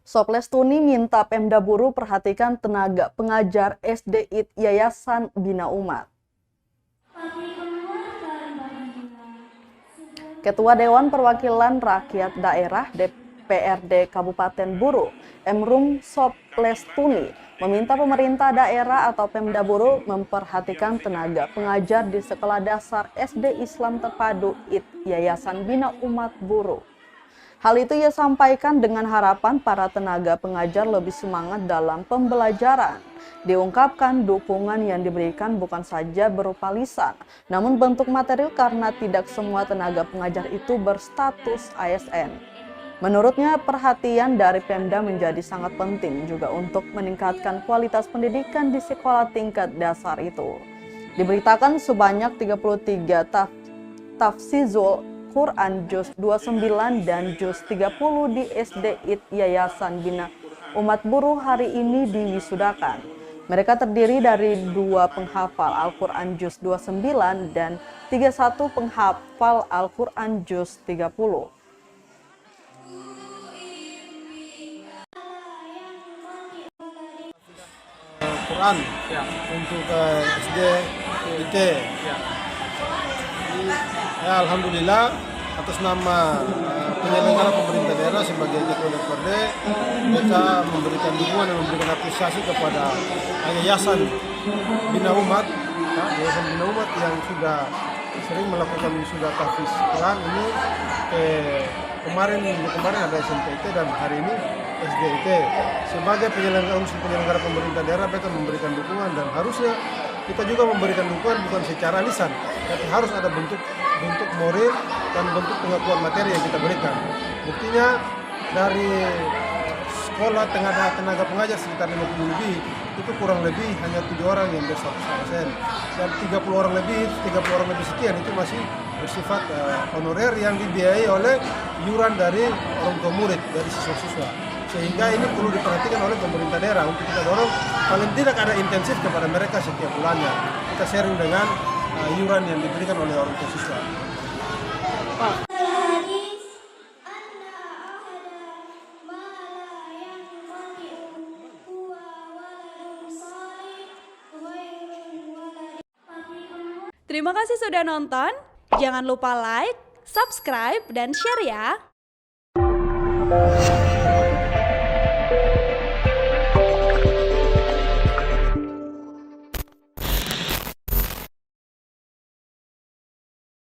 Soplestuni minta Pemda Buru perhatikan tenaga pengajar SD Yayasan Bina Umat. Ketua Dewan Perwakilan Rakyat Daerah DPRD Kabupaten Buru, Emrum Soplestuni, meminta pemerintah daerah atau Pemda Buru memperhatikan tenaga pengajar di Sekolah Dasar SD Islam Terpadu Yayasan Bina Umat Buru. Hal itu ia sampaikan dengan harapan para tenaga pengajar lebih semangat dalam pembelajaran. Diungkapkan dukungan yang diberikan bukan saja berupa lisan, namun bentuk material karena tidak semua tenaga pengajar itu berstatus ASN. Menurutnya, perhatian dari Pemda menjadi sangat penting juga untuk meningkatkan kualitas pendidikan di sekolah tingkat dasar itu. Diberitakan sebanyak 33 tafsizul Quran Juz 29 dan Juz 30 di SD Yayasan Bina Umat Buru hari ini diwisudakan. Mereka terdiri dari 2 penghafal Al-Quran Juz 29 dan 31 penghafal Al-Quran Juz 30. Quran untuk SD IT. Ya, alhamdulillah atas nama penyelenggara pemerintah daerah sebagai ketua DPRD, mereka memberikan dukungan dan memberikan apresiasi kepada Yayasan Bina Umat, Yayasan Bina Umat yang sudah sering melakukan wisuda tahfiz Quran ini. Kemarin ada SMP IT dan hari ini SD IT. Sebagai penyelenggara pemerintah daerah, mereka memberikan dukungan dan harusnya kita juga memberikan dukungan bukan secara lisan, tapi harus ada bentuk moral dan bentuk pengakuan materi yang kita berikan. Buktinya dari sekolah tenaga pengajar sekitar 50 lebih, itu kurang lebih hanya 7 orang yang berstatus ASN, dan 30 orang lebih sekian itu masih bersifat honorer yang dibiayai oleh iuran dari orang tua murid, dari siswa-siswa. Sehingga ini perlu diperhatikan oleh pemerintah daerah untuk kita dorong paling tidak ada intensif kepada mereka setiap bulannya. Kita sharing dengan iuran yang diberikan oleh orang tua siswa. Pak. Terima kasih sudah nonton. Jangan lupa like, subscribe, dan share ya.